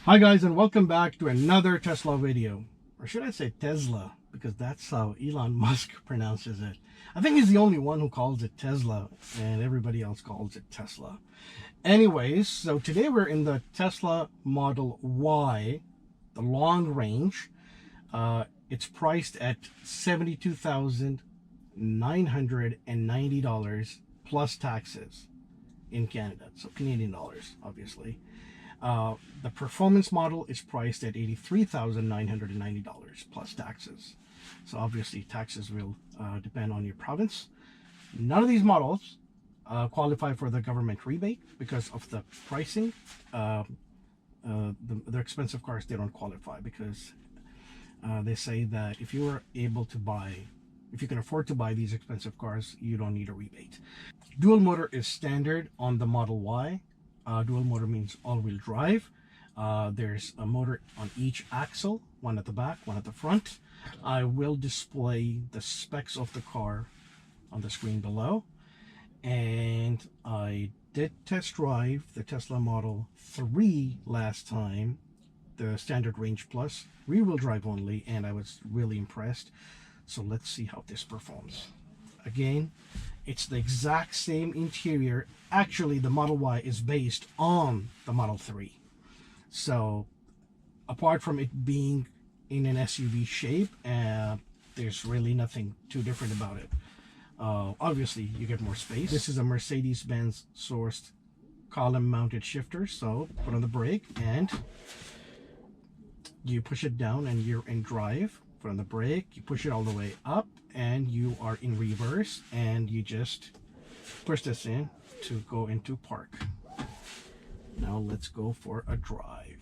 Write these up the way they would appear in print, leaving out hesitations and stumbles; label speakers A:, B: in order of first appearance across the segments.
A: Hi guys, and welcome back to another Tesla video. Or should I say Tesla, because that's how Elon Musk pronounces it. I think he's the only one who calls it Tesla and everybody else calls it Tesla. Anyways, so today we're in the Tesla Model Y, the long range. It's priced at $72,990 plus taxes in Canada. So Canadian dollars, obviously. The performance model is priced at $83,990 plus taxes. So obviously taxes will depend on your province. None of these models qualify for the government rebate because of the pricing. The expensive cars, they don't qualify because they say that if you are able to buy, if you can afford to buy these expensive cars, you don't need a rebate. Dual motor is standard on the Model Y. Dual motor means all-wheel drive. There's a motor on each axle, one at the back, one at the front. I will display the specs of the car on the screen below. And I did test drive the Tesla Model 3 last time, the standard range plus, rear-wheel drive only, and I was really impressed. So let's see how this performs. Again, it's the exact same interior. Actually, the Model Y is based on the Model 3. So, apart from it being in an SUV shape, there's really nothing too different about it. Obviously, you get more space. This is a Mercedes-Benz sourced column-mounted shifter. So, put on the brake and you push it down and you're in drive. Put on the brake, you push it all the way up and you are in reverse, and you just push this in to go into park. Now let's go for a drive.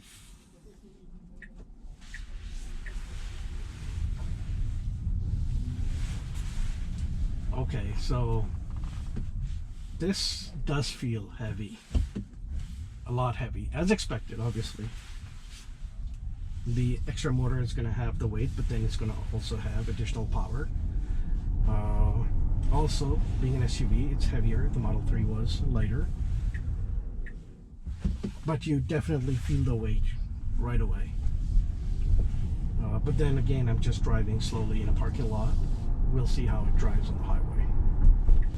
A: Okay, so this does feel heavy, a lot heavy, as expected. Obviously the extra motor is going to have the weight, but then it's going to also have additional power. Also, being an SUV, it's heavier. The Model 3 was lighter, but you definitely feel the weight right away. But then again, I'm just driving slowly in a parking lot. We'll see how it drives on the highway.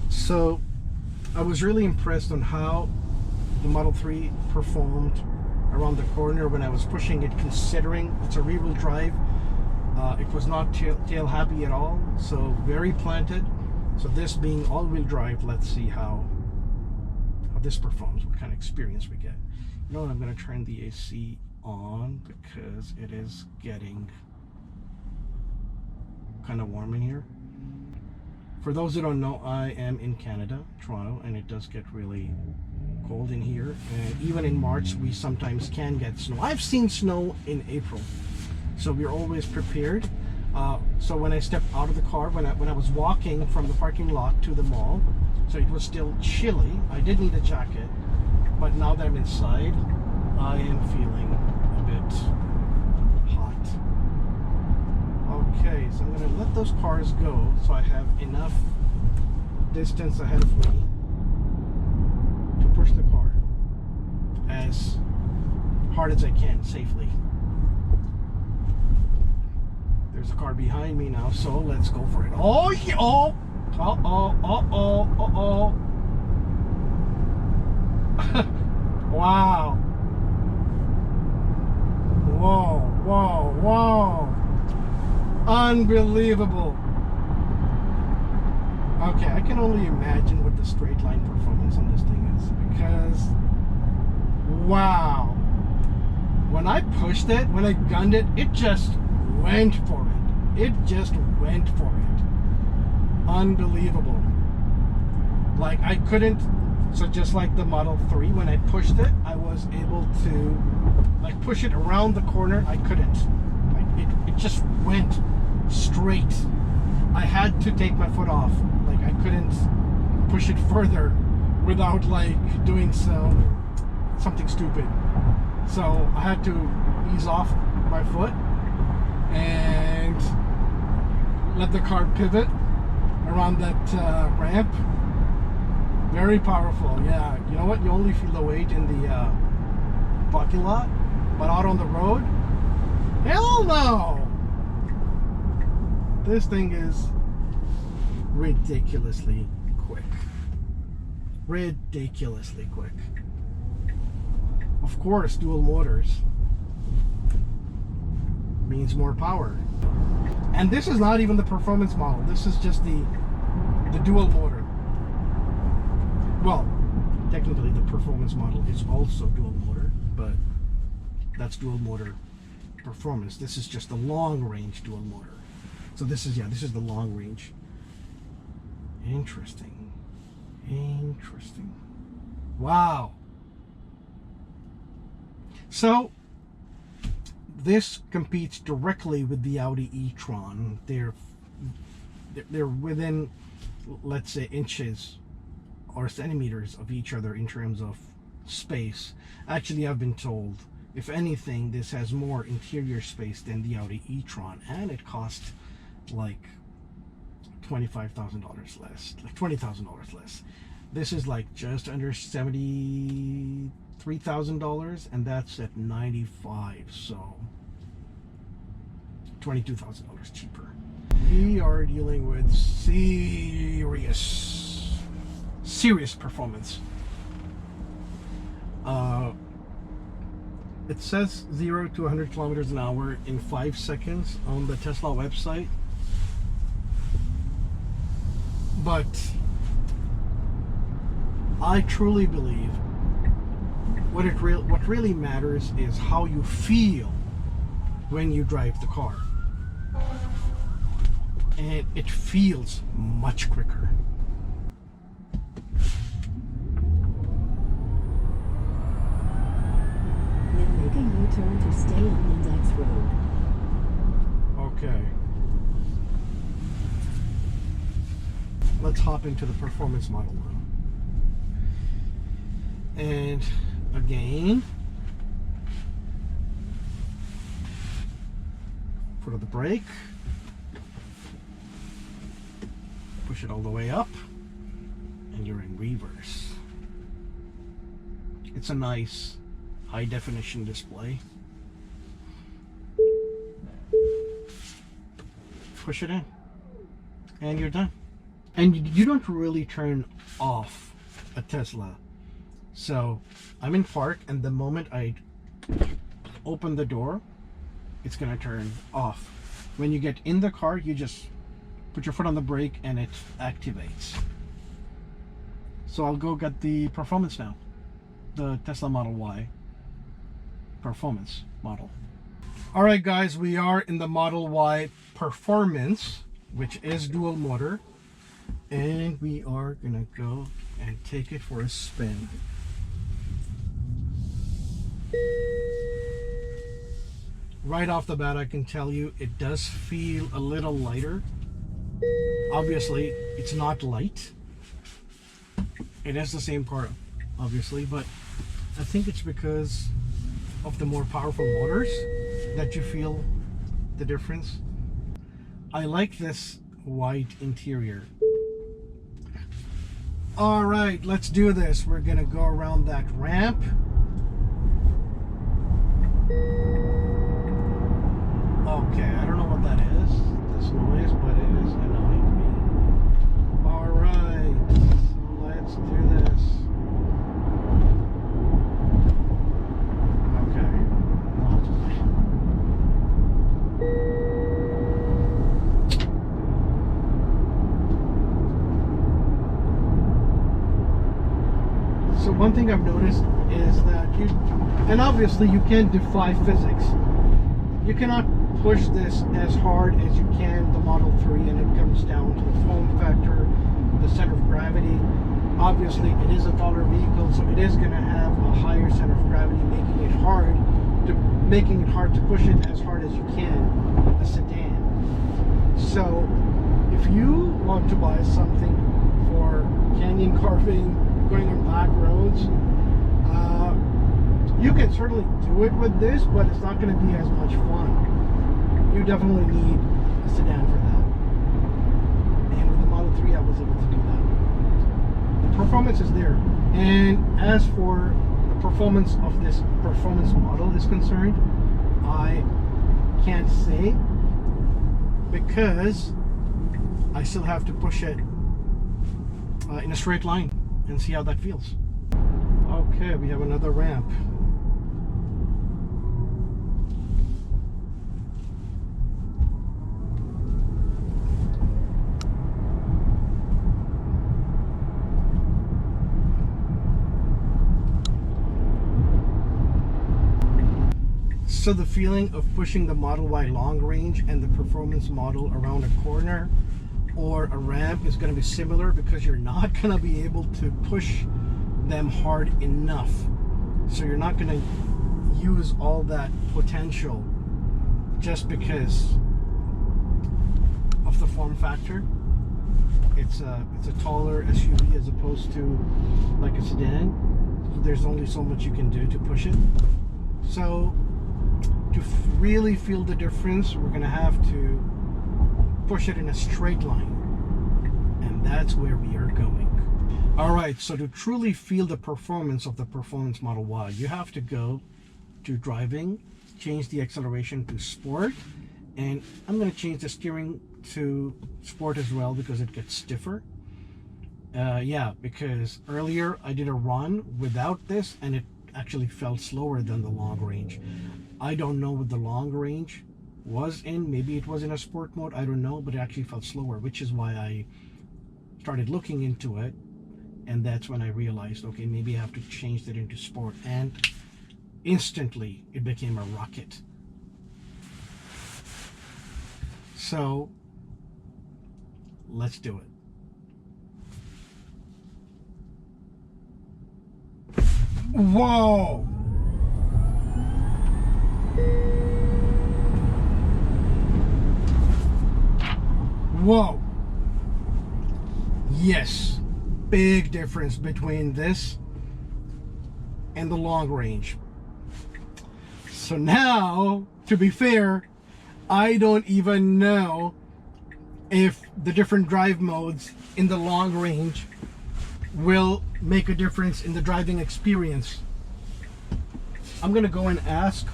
A: So I was really impressed on how the Model 3 performed around the corner when I was pushing it, considering it's a rear-wheel drive. It was not tail happy at all, so very planted. So this being all-wheel drive, let's see how this performs, what kind of experience we get. You know what, I'm going to turn the AC on because it is getting kind of warm in here. For those who don't know, I am in Canada, Toronto, and it does get really cold in here. And even in March, we sometimes can get snow. I've seen snow in April, so we're always prepared. So when I stepped out of the car, when I was walking from the parking lot to the mall, so it was still chilly. I did need a jacket, but now that I'm inside, I am feeling a bit hot. Okay, so I'm going to let those cars go so I have enough distance ahead of me to push the car as hard as I can safely. There's a car behind me now, so let's go for it. Oh, yeah, oh, wow. Whoa. Unbelievable. Okay, I can only imagine what the straight line performance on this thing is, because wow, when I pushed it, when I gunned it, it just went for it. It just went for it. Unbelievable. Like, I couldn't, so just like the Model 3, when I pushed it, I was able to like push it around the corner. I couldn't. Like, it just went straight. I had to take my foot off. Like, I couldn't push it further without like doing something stupid. So I had to ease off my foot and let the car pivot around that ramp. Very powerful. Yeah, you know what, you only feel the weight in the parking lot, But out on the road, hell no! This thing is ridiculously quick. Ridiculously quick. Of course, dual motors means more power. And this is not even the performance model. This is just the dual motor. Well, technically the performance model is also dual motor, but that's dual motor performance. This is just the long range dual motor. So this is the long range. Interesting. Interesting. Wow. So this competes directly with the Audi e-tron. They're within, let's say, inches or centimeters of each other in terms of space. Actually, I've been told, if anything, this has more interior space than the Audi e-tron, and it costs like $25,000 less, like $20,000 less. This is like just under $73,000, and that's at 95, so $22,000 cheaper. We are dealing with serious performance. It says 0 to 100 kilometers an hour in 5 seconds on the Tesla website, but I truly believe what really matters is how you feel when you drive the car, and it feels much quicker.
B: Now make a U-turn to stay on Index Road.
A: Okay. Let's hop into the performance model now. And again, foot of the brake, push it all the way up, and you're in reverse. It's a nice high definition display. Push it in, and you're done. And you don't really turn off a Tesla. So I'm in park, and the moment I open the door, it's gonna turn off. When you get in the car, you just put your foot on the brake and it activates. So I'll go get the performance now. The Tesla Model Y performance model. All right, guys, we are in the Model Y performance, which is dual motor. And we are gonna go and take it for a spin. Right off the bat, I can tell you it does feel a little lighter. Obviously, it's not light. It has the same car, obviously, but I think it's because of the more powerful motors that you feel the difference. I like this white interior. All right, let's do this. We're gonna go around that ramp. Okay, I don't know what that is, this noise, but it is annoying me. All right, so let's do this. Okay, so one thing I've noticed is that and obviously you can't defy physics. You cannot push this as hard as you can the Model 3, and it comes down to the form factor, the center of gravity. Obviously, it is a taller vehicle, so it is going to have a higher center of gravity, making it hard to push it as hard as you can, a sedan. So, if you want to buy something for canyon carving, going on back roads, you can certainly do it with this, but it's not going to be as much fun. You definitely need a sedan for that. And with the Model 3, I was able to do that. The performance is there. And as for the performance of this performance model is concerned, I can't say, because I still have to push it in a straight line and see how that feels. Okay, we have another ramp. So the feeling of pushing the Model Y long range and the performance model around a corner or a ramp is going to be similar, because you're not going to be able to push them hard enough. So you're not going to use all that potential just because of the form factor. It's a taller SUV as opposed to like a sedan. There's only so much you can do to push it. So to really feel the difference, we're going to have to push it in a straight line, and that's where we are going. All right, so to truly feel the performance of the performance Model Y, you have to go to driving, change the acceleration to sport, and I'm going to change the steering to sport as well because it gets stiffer. Yeah, because earlier I did a run without this and it actually felt slower than the long range. I don't know what the long range was in. Maybe it was in a sport mode, I don't know, but it actually felt slower, which is why I started looking into it, and that's when I realized, okay, maybe I have to change that into sport, and instantly it became a rocket. So let's do it. Whoa! Whoa! Yes, big difference between this and the long range. So now, to be fair, I don't even know if the different drive modes in the long range will make a difference in the driving experience. I'm gonna go and ask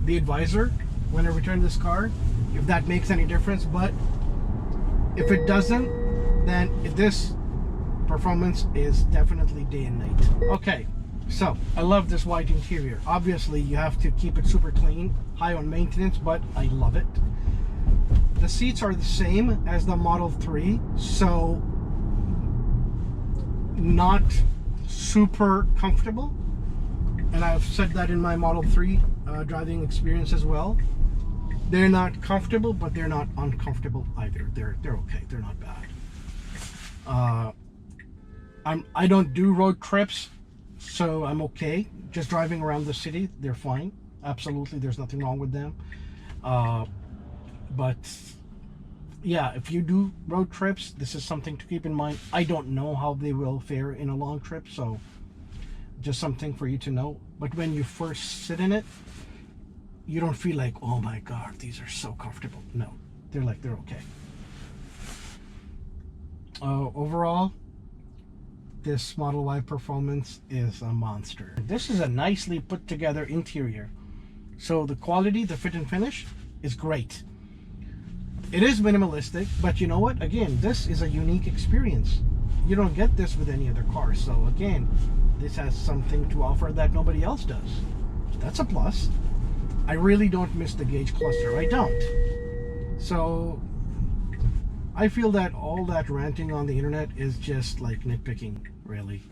A: the advisor when I return this car if that makes any difference, but if it doesn't, then this performance is definitely day and night. Okay, so I love this white interior. Obviously you have to keep it super clean, high on maintenance, but I love it. The seats are the same as the Model 3, so not super comfortable, and I've said that in my Model 3 driving experience as well. They're not comfortable, but they're not uncomfortable either. They're okay. They're not bad. I don't do road trips, so I'm okay. Just driving around the city, they're fine. Absolutely, there's nothing wrong with them. But yeah, if you do road trips, this is something to keep in mind. I don't know how they will fare in a long trip, so just something for you to know. But when you first sit in it, you don't feel like, oh my god, these are so comfortable. No, they're okay. Overall, this Model Y performance is a monster. This is a nicely put together interior, so the quality, the fit and finish is great. It is minimalistic, but you know what, again, this is a unique experience. You don't get this with any other car, so again, this has something to offer that nobody else does. That's a plus. I really don't miss the gauge cluster. I don't. So I feel that all that ranting on the internet is just like nitpicking, really.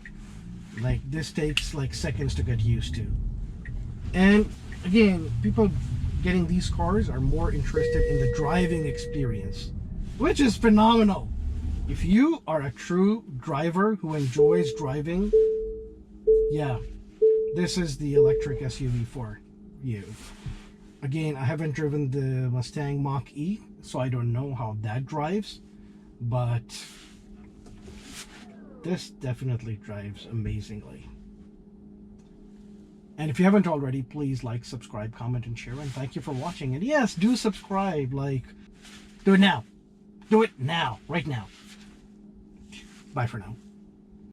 A: Like, this takes like seconds to get used to. And again, people getting these cars are more interested in the driving experience, which is phenomenal. If you are a true driver who enjoys driving, yeah, this is the electric SUV for you. Again, I haven't driven the Mustang Mach-E, so I don't know how that drives, but this definitely drives amazingly. And if you haven't already, please like, subscribe, comment, and share, and thank you for watching. And yes, do subscribe. Like, do it now. Do it now, right now. Bye for now.